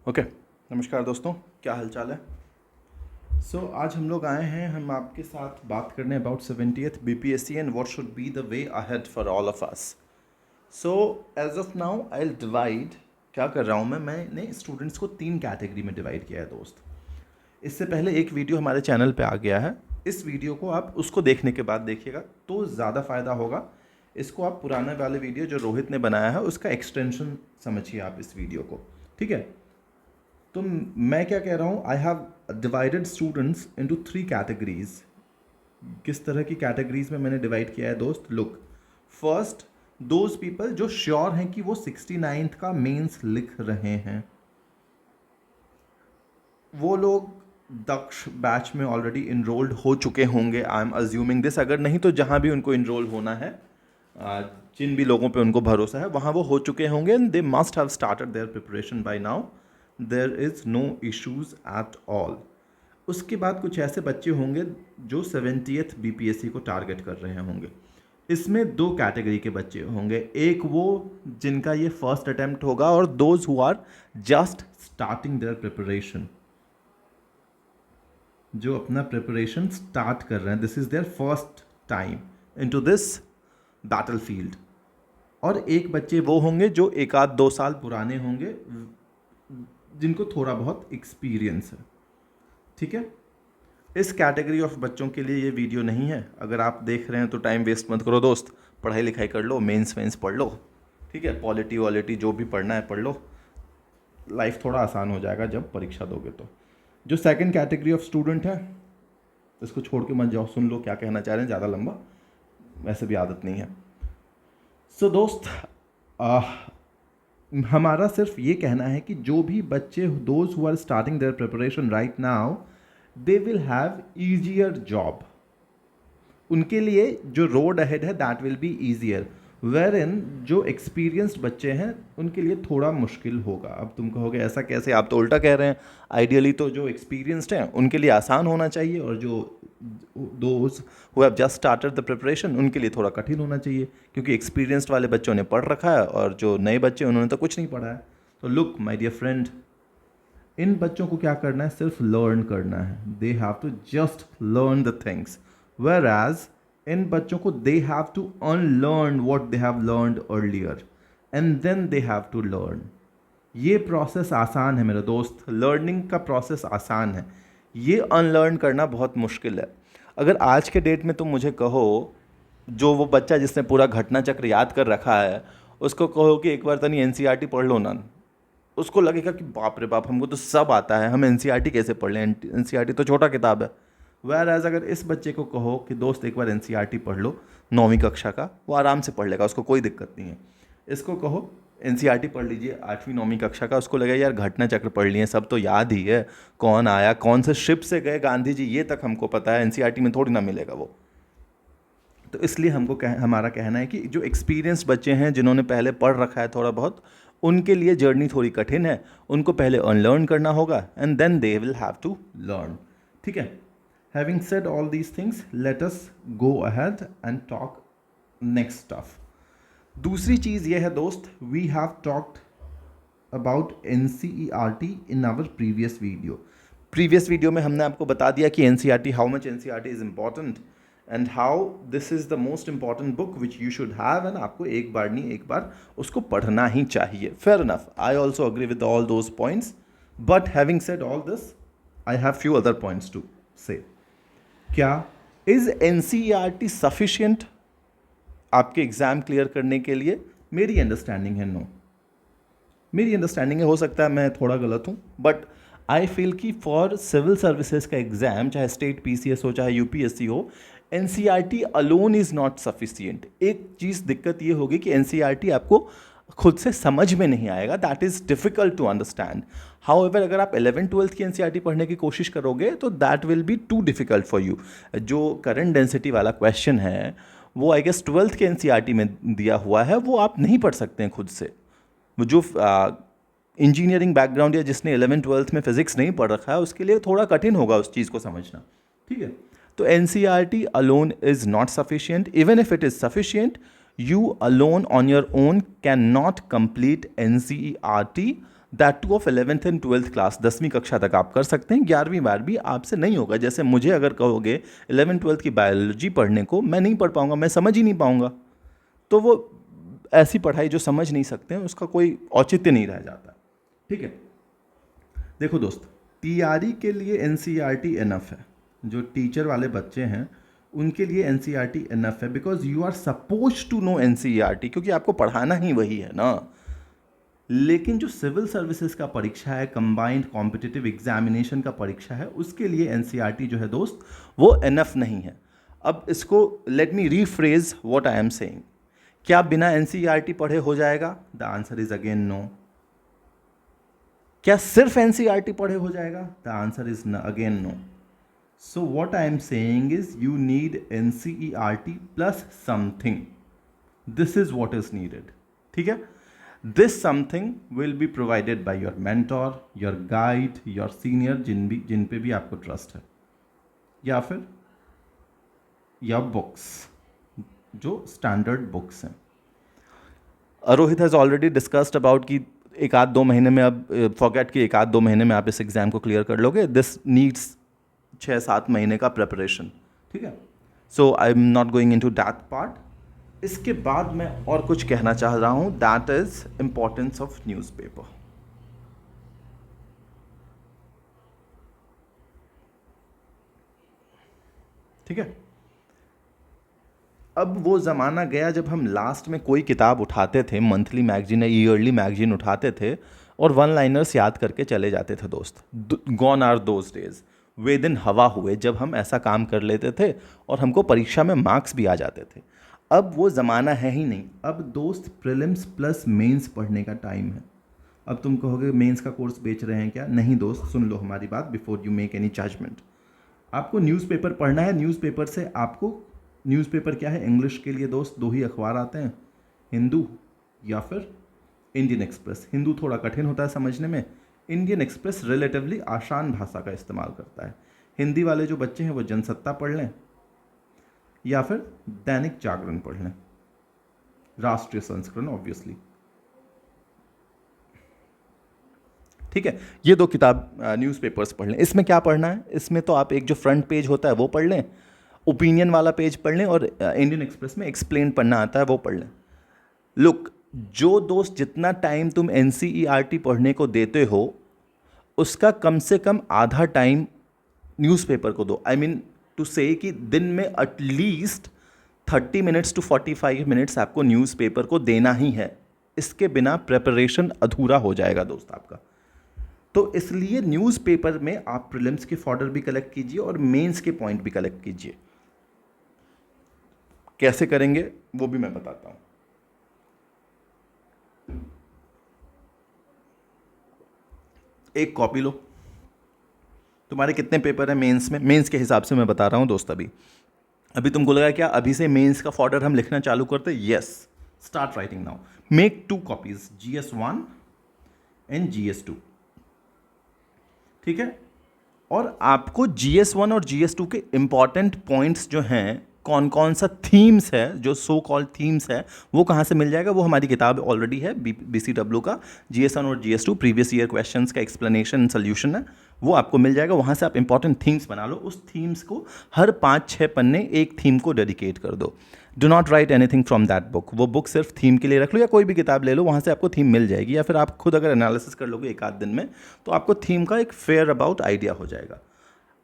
Okay नमस्कार दोस्तों, क्या हालचाल है। आज हम लोग आए हैं, हम आपके साथ बात करने about 70th BPSC and what should be the way ahead for all of us. As of now I will divide, क्या कर रहा हूँ मैंने स्टूडेंट्स को 3 कैटेगरी में डिवाइड किया है दोस्त। इससे पहले एक वीडियो हमारे चैनल पे आ गया है, इस वीडियो को आप उसको देखने के बाद देखिएगा तो ज़्यादा फ़ायदा होगा। इसको आप पुराने वाले वीडियो जो रोहित ने बनाया है उसका एक्सटेंशन समझिए आप इस वीडियो को, ठीक है। तो मैं क्या कह रहा हूँ, I have divided students into 3 categories. किस तरह की कैटेगरीज में मैंने डिवाइड किया है दोस्त, लुक। फर्स्ट, दोज पीपल जो श्योर हैं कि वो 69th का मेंस लिख रहे हैं, वो लोग दक्ष बैच में ऑलरेडी इनरोल्ड हो चुके होंगे, आई एम अज्यूमिंग दिस। अगर नहीं तो जहाँ भी उनको इनरोल होना है, जिन भी लोगों पे उनको भरोसा है वहाँ वो हो चुके होंगे, and they must have started their preparation by now. There is no issues at all. उसके बाद कुछ ऐसे बच्चे होंगे जो 70th BPSC को टारगेट कर रहे होंगे। इसमें 2 कैटेगरी के बच्चे होंगे, एक वो जिनका ये फर्स्ट अटेम्प्ट होगा और those who are just starting their preparation, जो अपना प्रिपरेशन स्टार्ट कर रहे हैं, this is their first time into this battlefield. और एक बच्चे वो होंगे जो 1-2 साल पुराने होंगे, जिनको थोड़ा बहुत एक्सपीरियंस है, ठीक है। इस कैटेगरी ऑफ बच्चों के लिए ये वीडियो नहीं है। अगर आप देख रहे हैं तो टाइम वेस्ट मत करो दोस्त, पढ़ाई लिखाई कर लो, मेंस वेंस पढ़ लो, ठीक है। पॉलिटी वॉलिटी जो भी पढ़ना है पढ़ लो, लाइफ थोड़ा आसान हो जाएगा जब परीक्षा दोगे तो। जो सेकंड कैटेगरी ऑफ स्टूडेंट है, इसको छोड़ के मत जाओ, सुन लो क्या कहना चाह रहे हैं, ज़्यादा लंबा वैसे भी आदत नहीं है। दोस्त, हमारा सिर्फ ये कहना है कि जो भी बच्चे, those who are starting their preparation right now, they will have easier job. उनके लिए जो रोड अहेड है that will be easier, where in जो एक्सपीरियंस्ड बच्चे हैं उनके लिए थोड़ा मुश्किल होगा। अब तुम कहोगे ऐसा कैसे, आप तो उल्टा कह रहे हैं। आइडियली तो जो एक्सपीरियंस्ड हैं उनके लिए आसान होना चाहिए, और जो those who have just started the preparation उनके लिए थोड़ा कठिन होना चाहिए, क्योंकि एक्सपीरियंस्ड वाले बच्चों ने पढ़ रखा है और जो नए बच्चे उन्होंने तो कुछ नहीं पढ़ा है। तो लुक माय डियर फ्रेंड, इन बच्चों को क्या करना है, सिर्फ लर्न करना है। They have to just learn the things, whereas इन बच्चों को they have to unlearn what they have learned earlier and then they have to learn. ये प्रोसेस आसान है मेरे दोस्त, लर्निंग का प्रोसेस आसान है, ये अनलर्न करना बहुत मुश्किल है। अगर आज के डेट में तुम मुझे कहो, जो वो बच्चा जिसने पूरा घटना चक्र याद कर रखा है उसको कहो कि एक बार तनी NCERT पढ़ लो ना, उसको लगेगा कि बाप रे बाप, हमको तो सब आता है, हम NCERT कैसे पढ़ लें, NCERT तो छोटा किताब है। वेयर एज अगर इस बच्चे को कहो कि दोस्त एक बार NCERT पढ़ लो 9वीं कक्षा का, वो आराम से पढ़ लेगा, उसको कोई दिक्कत नहीं है। इसको कहो NCERT पढ़ लीजिए 8वीं 9वीं कक्षा का, उसको लगेगा यार घटना चक्र पढ़ लिए, सब तो याद ही है, कौन आया, कौन से शिप से गए गांधी जी, ये तक हमको पता है, NCERT में थोड़ी ना मिलेगा वो। तो इसलिए हमारा कहना है कि जो एक्सपीरियंस बच्चे हैं जिन्होंने पहले पढ़ रखा है थोड़ा बहुत, उनके लिए जर्नी थोड़ी कठिन है, उनको पहले अनलर्न करना होगा and then they will have to learn, ठीक है। Having said all these things, let us go ahead and talk next stuff. दूसरी चीज़ ये है दोस्त, we have talked about NCERT in our previous video में हमने आपको बता दिया कि NCERT, how much NCERT is important and how this is the most important book which you should have, and आपको एक बार नहीं एक बार उसको पढ़ना ही चाहिए। Fair enough, I also agree with all those points, but having said all this, I have few other points to say. क्या is NCERT sufficient आपके एग्ज़ाम क्लियर करने के लिए? मेरी अंडरस्टैंडिंग है नो। मेरी अंडरस्टैंडिंग है, हो सकता है मैं थोड़ा गलत हूँ, बट आई फील कि फॉर सिविल सर्विसेज का एग्ज़ाम, चाहे स्टेट PCS हो चाहे UPSC हो, NCERT alone is not sufficient. एक चीज़ दिक्कत ये होगी कि NCERT आपको खुद से समझ में नहीं आएगा, that is difficult to understand. However अगर आप 11th-12th की NCERT पढ़ने की कोशिश करोगे तो that will B too difficult for you. जो करंट डेंसिटी वाला क्वेश्चन है वो आई गेस 12th के NCERT में दिया हुआ है, वो आप नहीं पढ़ सकते हैं खुद से। वो जो इंजीनियरिंग बैकग्राउंड या जिसने 11th-12th में फिजिक्स नहीं पढ़ रखा है उसके लिए थोड़ा कठिन होगा उस चीज़ को समझना, ठीक है। तो NCERT alone is not sufficient. Even if it is sufficient, you alone on your own cannot complete NCERT that two of 11th and 12th class, 10वीं कक्षा तक आप कर सकते हैं, 11वीं 12वीं आपसे नहीं होगा। जैसे मुझे अगर कहोगे 11th 12th की बायोलॉजी पढ़ने को, मैं नहीं पढ़ पाऊंगा, मैं समझ ही नहीं पाऊंगा। तो वो ऐसी पढ़ाई जो समझ नहीं सकते हैं उसका कोई औचित्य नहीं रह जाता। ठीक है, देखो दोस्त, तैयारी के लिए एनसीईआरटी इनफ है। जो टीचर वाले बच्चे हैं उनके लिए एनसीईआरटी इनफ है, because you are suppose to know NCERT, क्योंकि आपको पढ़ाना ही वही है ना। लेकिन जो सिविल सर्विसेज का परीक्षा है, कंबाइंड कॉम्पिटिटिव एग्जामिनेशन का परीक्षा है, उसके लिए एनसीईआरटी जो है दोस्त वो इनफ नहीं है। अब इसको let me rephrase what I am saying. क्या बिना एनसीईआरटी पढ़े हो जाएगा? The answer is again no. क्या सिर्फ एनसीईआरटी पढ़े हो जाएगा? The answer is again no. So what I am saying is you need NCERT plus something. This is what is needed. ठीक है, this something will be provided by your mentor, your guide, your senior, जिन पे भी आपको trust है, या फिर या बुक्स, जो स्टैंडर्ड बुक्स हैं। Rohit has already discussed about कि एक आध दो महीने में, अब फॉरगेट कि एक आध दो महीने में आप इस एग्ज़ाम को क्लियर कर लोगे। दिस नीड्स 6-7 महीने का प्रिपरेशन। ठीक है, so I am not going into that part. इसके बाद मैं और कुछ कहना चाह रहा हूँ, that is importance of newspaper. ठीक है, अब वो ज़माना गया जब हम लास्ट में कोई किताब उठाते थे, मंथली मैगजीन या ईयरली मैगजीन उठाते थे और वन लाइनर्स याद करके चले जाते थे दोस्त। Gone are those days. वे दिन हवा हुए जब हम ऐसा काम कर लेते थे और हमको परीक्षा में मार्क्स भी आ जाते थे। अब वो ज़माना है ही नहीं। अब दोस्त प्रीलिम्स प्लस मेंस पढ़ने का टाइम है। अब तुम कहोगे मेंस का कोर्स बेच रहे हैं क्या? नहीं दोस्त, सुन लो हमारी बात before you make any judgment. आपको न्यूज़पेपर पढ़ना है। न्यूज़पेपर से आपको, न्यूज़पेपर क्या है इंग्लिश के लिए दोस्त? दो ही अखबार आते हैं, हिंदू या फिर इंडियन एक्सप्रेस। हिंदू थोड़ा कठिन होता है समझने में, इंडियन एक्सप्रेस रिलेटिवली आसान भाषा का इस्तेमाल करता है। हिंदी वाले जो बच्चे हैं वो जनसत्ता पढ़ लें या फिर दैनिक जागरण पढ़ लें, राष्ट्रीय संस्करण ऑब्वियसली। ठीक है, ये दो किताब न्यूज़पेपर्स पढ़ लें। इसमें क्या पढ़ना है? इसमें तो आप एक जो फ्रंट पेज होता है वो पढ़ लें, ओपिनियन वाला पेज पढ़ लें, और इंडियन एक्सप्रेस में एक्सप्लेन पढ़ना आता है वो पढ़ लें। लुक, जो दोस्त जितना टाइम तुम एनसीईआरटी पढ़ने को देते हो उसका कम से कम आधा टाइम न्यूज़पेपर को दो। आई मीन टू से कि दिन में एटलीस्ट 30 मिनट्स टू 45 मिनट्स आपको न्यूज़पेपर को देना ही है। इसके बिना प्रिपरेशन अधूरा हो जाएगा दोस्त आपका। तो इसलिए न्यूज़पेपर में आप प्रीलिम्स के फॉर्डर भी कलेक्ट कीजिए और मेंस के पॉइंट भी कलेक्ट कीजिए। कैसे करेंगे वो भी मैं बताता हूं। एक कॉपी लो। तुम्हारे कितने पेपर हैं मेंस में? मेंस के हिसाब से मैं बता रहा हूं दोस्त। अभी तुमको लगा क्या अभी से मेंस का फॉर्डर हम लिखना चालू करते? Yes, start writing now. Make 2 copies, GS1 and GS2। ठीक है, और आपको GS1 और GS2 के इंपॉर्टेंट पॉइंट्स जो हैं, कौन कौन सा थीम्स है, जो सो कॉल्ड थीम्स है, वो कहाँ से मिल जाएगा? वो हमारी किताब ऑलरेडी है, BCW का GS1 और GS2 प्रीवियस ईयर क्वेश्चंस का एक्सप्लेनेशन सोल्यूशन है, वो आपको मिल जाएगा। वहाँ से आप इंपॉर्टेंट थीम्स बना लो। उस थीम्स को हर 5-6 पन्ने एक थीम को डेडिकेट कर दो। Do not right anything from that book. वो बुक सिर्फ थीम के लिए रख लो, या कोई भी किताब ले लो, वहाँ से आपको थीम मिल जाएगी। या फिर आप खुद अगर एनालिसिस कर लोगे एक आध दिन में तो आपको थीम का एक फेयर अबाउट आइडिया हो जाएगा।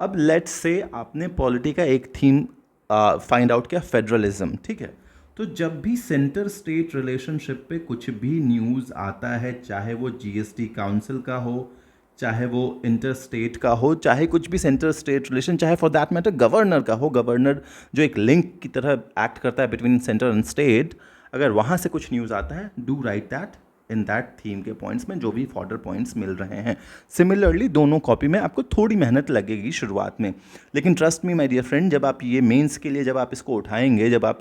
अब लेट्स से आपने पॉलिटी का एक थीम फाइंड आउट किया, फेडरलिज्म। ठीक है, तो जब भी सेंटर स्टेट रिलेशनशिप पे कुछ भी न्यूज़ आता है, चाहे वो GST काउंसिल का हो, चाहे वो इंटर स्टेट का हो, चाहे कुछ भी सेंटर स्टेट रिलेशन, चाहे फॉर दैट मैटर गवर्नर का हो, गवर्नर जो एक लिंक की तरह एक्ट करता है बिटवीन सेंटर एंड स्टेट, अगर वहाँ से कुछ न्यूज़ आता है, do right that in that theme के पॉइंट्स में जो भी फॉर्डर पॉइंट्स मिल रहे हैं। सिमिलरली दोनों कॉपी में आपको थोड़ी मेहनत लगेगी शुरुआत में, लेकिन trust me my dear friend, जब आप ये मेंस के लिए जब आप इसको उठाएंगे, जब आप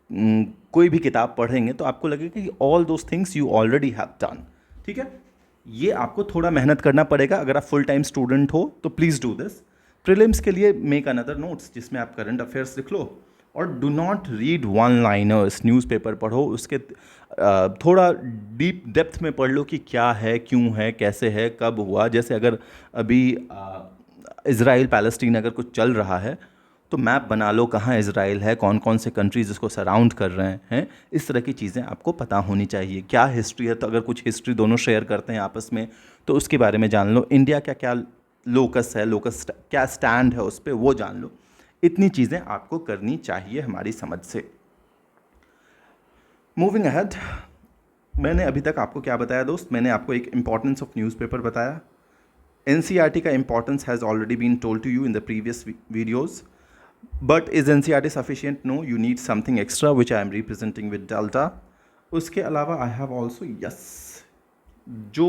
कोई भी किताब पढ़ेंगे तो आपको लगेगा कि all those things you already have done. ठीक है, ये आपको थोड़ा मेहनत करना पड़ेगा। अगर आप फुल टाइम स्टूडेंट हो तो प्लीज़ डू दिस। प्रीलिम्स के लिए मेक अनदर नोट्स जिसमें आप करंट अफेयर्स लिख लो, और do not read one liners. Newspaper पढ़ो, उसके थोड़ा डीप डेप्थ में पढ़ लो कि क्या है, क्यों है, कैसे है, कब हुआ। जैसे अगर अभी इज़राइल पैलेस्टीन अगर कुछ चल रहा है तो मैप बना लो कहाँ इज़राइल है, कौन कौन से कंट्रीज़ इसको सराउंड कर रहे हैं। इस तरह की चीज़ें आपको पता होनी चाहिए। क्या हिस्ट्री है, तो अगर कुछ हिस्ट्री दोनों शेयर करते हैं आपस में तो उसके बारे में जान लो। इंडिया क्या क्या लोकस है, लोकस क्या स्टैंड है उस पर, वो जान लो। इतनी चीज़ें आपको करनी चाहिए हमारी समझ से। मूविंग अहेड, मैंने अभी तक आपको क्या बताया दोस्त? मैंने आपको एक इंपॉर्टेंस ऑफ न्यूज़पेपर बताया। एनसीईआरटी का importance has already been told to you in the previous videos. But is NCERT sufficient? No, you need something extra which I am representing with Delta. उसके अलावा I have also, yes, जो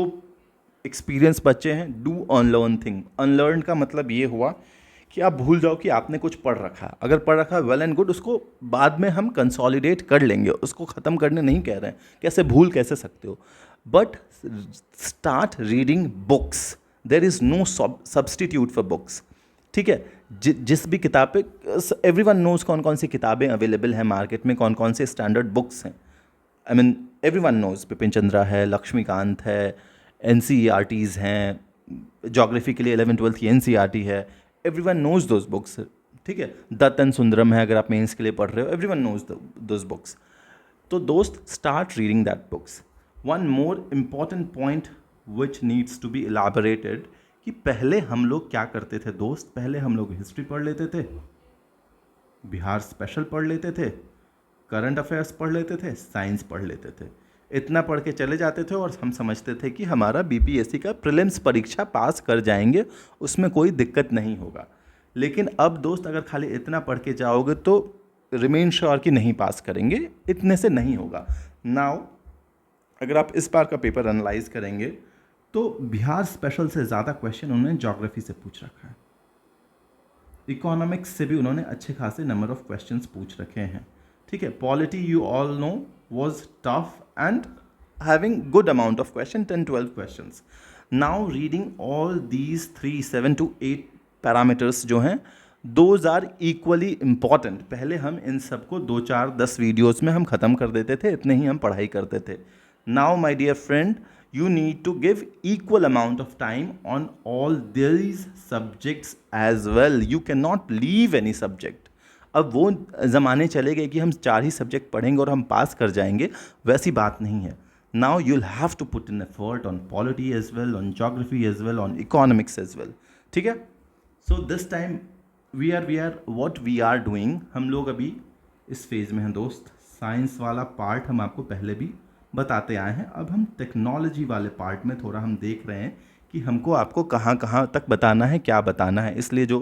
experience बच्चे हैं, do unlearn thing. Unlearn का मतलब ये हुआ कि आप भूल जाओ कि आपने कुछ पढ़ रखा है। अगर पढ़ रखा है वेल एंड गुड, उसको बाद में हम कंसोलिडेट कर लेंगे, उसको ख़त्म करने नहीं कह रहे हैं, कैसे भूल कैसे सकते हो। But start reading books, there is no substitute for books. ठीक है, जिस भी किताब पे एवरीवन नोज कौन कौन सी किताबें अवेलेबल हैं मार्केट में, कौन कौन से स्टैंडर्ड बुक्स हैं। I mean everyone knows, Bipin Chandra है, लक्ष्मीकांत है, एनसीईआरटीज़ हैं, जोग्राफी के लिए 11th-12th की एनसीईआरटी है, एवरीवन नोज दोज बुक्स। ठीक है, दत्त एंड सुंदरम है अगर आप मेंस के लिए पढ़ रहे हो, एवरीवन नोज दोज बुक्स। तो दोस्त start reading that books. One more important point which needs to be elaborated कि पहले हम लोग क्या करते थे दोस्त? पहले हम लोग हिस्ट्री पढ़ लेते थे, बिहार स्पेशल पढ़ लेते थे, करंट अफेयर्स पढ़ लेते थे, साइंस पढ़ लेते थे। इतना पढ़ के चले जाते थे और हम समझते थे कि हमारा बीपीएससी का प्रीलिम्स परीक्षा पास कर जाएंगे, उसमें कोई दिक्कत नहीं होगा। लेकिन अब दोस्त अगर खाली इतना पढ़ के जाओगे तो रिमेन श्योर कि नहीं पास करेंगे, इतने से नहीं होगा। नाउ अगर आप इस बार का पेपर एनालाइज करेंगे तो बिहार स्पेशल से ज़्यादा क्वेश्चन उन्होंने ज्योग्राफी से पूछ रखा है। इकोनॉमिक्स से भी उन्होंने अच्छे खासे नंबर ऑफ क्वेश्चंस पूछ रखे हैं। ठीक है, polity you all know was tough and having good amount of question, 10-12 questions. Now reading all these 3, 7 to 8 parameters जो हैं, दोज आर इक्वली इम्पॉर्टेंट। पहले हम इन सबको 2, 4, 10 वीडियोज़ में हम ख़त्म कर देते थे, इतने ही हम पढ़ाई करते थे। Now my dear friend, you need to give equal amount of time on all these subjects as well. You cannot leave any subject. अब वो ज़माने चले गए कि हम 4 ही सब्जेक्ट पढ़ेंगे और हम पास कर जाएंगे, वैसी बात नहीं है। Now you'll have to put in effort on polity as well, on geography as well, on economics as well. ठीक है? So this time we are what we are doing. हम लोग अभी इस फेज़ में हैं दोस्त। साइंस वाला पार्ट हम आपको पहले भी बताते आए हैं। अब हम टेक्नोलॉजी वाले पार्ट में थोड़ा हम देख रहे हैं कि हमको आपको कहाँ कहाँ तक बताना है, क्या बताना है। इसलिए जो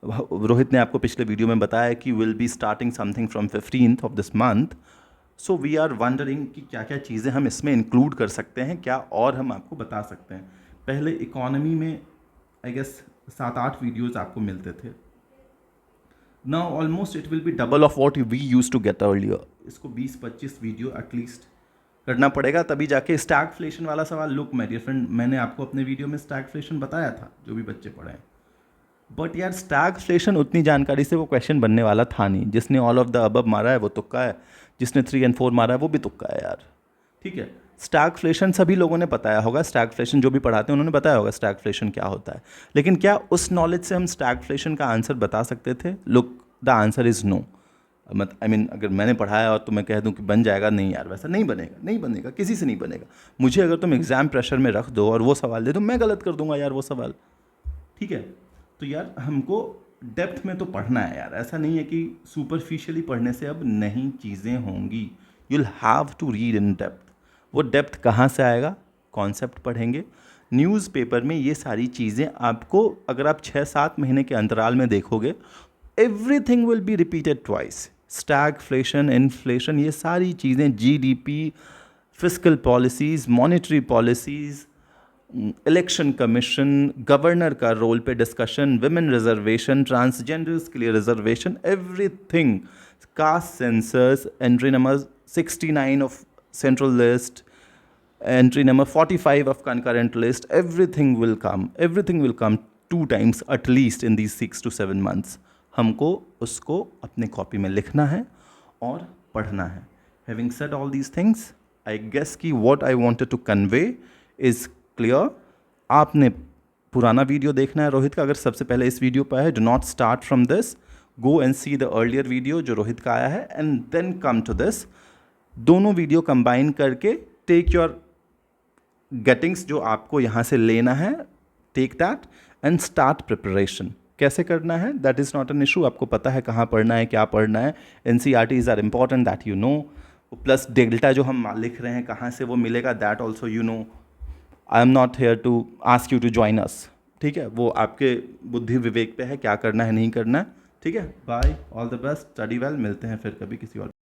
रोहित ने आपको पिछले वीडियो में बताया कि will be starting something from 15th of this month, so we are wondering कि क्या क्या चीज़ें हम इसमें इंक्लूड कर सकते हैं, क्या और हम आपको बता सकते हैं। पहले इकोनॉमी में आई गेस 7-8 वीडियोज़ आपको मिलते थे। Now almost it will be double of what we use to get earlier. इसको 20-25 वीडियो एटलीस्ट करना पड़ेगा, तभी जाके स्टैगफ्लेशन वाला सवाल। लुक माय डियर फ्रेंड, मैंने आपको अपने वीडियो में स्टैगफ्लेशन बताया था, जो भी बच्चे पढ़े हैं। बट यार स्टैगफ्लेशन उतनी जानकारी से वो क्वेश्चन बनने वाला था नहीं। जिसने ऑल ऑफ द अबव मारा है वो तुक्का है, जिसने 3 and 4 मारा है वो भी तुक्का है यार। ठीक है, स्टैगफ्लेशन सभी लोगों ने बताया होगा, स्टैगफ्लेशन जो भी पढ़ाते हैं उन्होंने बताया होगा स्टैगफ्लेशन क्या होता है। लेकिन क्या उस नॉलेज से हम स्टैगफ्लेशन का आंसर बता सकते थे? Look, the answer is no. I mean अगर मैंने पढ़ाया और तो मैं कह दूं कि बन जाएगा, नहीं यार, वैसा नहीं बनेगा, नहीं बनेगा, किसी से नहीं बनेगा। मुझे अगर तुम एग्ज़ाम प्रेशर में रख दो और वो सवाल दे दो, मैं गलत कर दूंगा यार वो सवाल। ठीक है, तो यार हमको डेप्थ में तो पढ़ना है यार। ऐसा नहीं है कि सुपरफिशियली पढ़ने से अब नहीं चीज़ें होंगी। You'll have to read in depth. वो डेप्थ कहाँ से आएगा? कॉन्सेप्ट पढ़ेंगे। न्यूज़पेपर में ये सारी चीज़ें आपको अगर आप 6-7 महीने के अंतराल में देखोगे, everything will be repeated twice. Stagflation, inflation, ये सारी चीज़ें, GDP, fiscal policies, monetary policies, election commission, governor का रोल पे डिस्कशन, विमेन रिजर्वेशन, ट्रांसजेंडर्स के लिए reservation, everything, caste census, entry number 69 of central list, entry number 45 of concurrent list, everything will come 2 times at least in these 6 to 7 months. हमको उसको अपने copy में लिखना है और पढ़ना है. Having said all these things, I guess कि what I wanted to convey is clear. आपने पुराना वीडियो देखना है रोहित का, अगर सबसे पहले इस वीडियो पर है, do not start from this, go and see the earlier video जो रोहित का आया है and then come to this. दोनों वीडियो कंबाइन करके टेक योर गेटिंग्स जो आपको यहाँ से लेना है, take that and start preparation. कैसे करना है that is not an issue, आपको पता है कहाँ पढ़ना है, क्या पढ़ना है. NCERTs are important, that you know. Plus delta जो हम लिख रहे हैं कहाँ से वो मिलेगा, that also you know. I am not here to ask you to join us. ठीक है, वो आपके बुद्धि विवेक पे है क्या करना है नहीं करना है. ठीक है, bye, all the best, study well. मिलते हैं फिर कभी किसी और